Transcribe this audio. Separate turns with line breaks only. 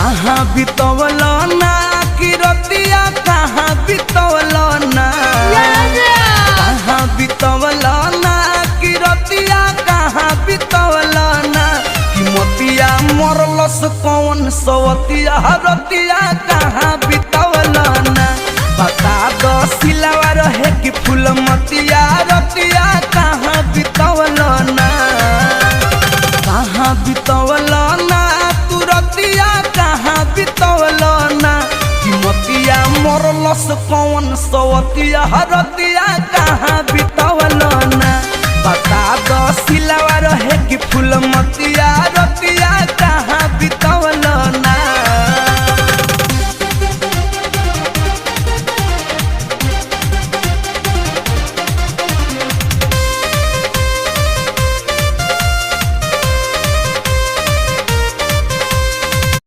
कहाँ बितवल ना कि रतिया कहाँ बितवल ना कहाँ बितवल ना कि रतिया कहाँ बितवल ना कि मोतिया मरलस कौन सवतिया रतिया कहाँ बितवल ना बता दो सिलावा रहे कि फूल मतिया रतिया कहाँ बितवल ना कहाँ बितवल ना तू रतिया कहाँ बितवल ना कि मोतिया मरलस कौन सवतिया रतिया कहाँ बितवल ना बता दो सिलावा रहे कि फूल मतिया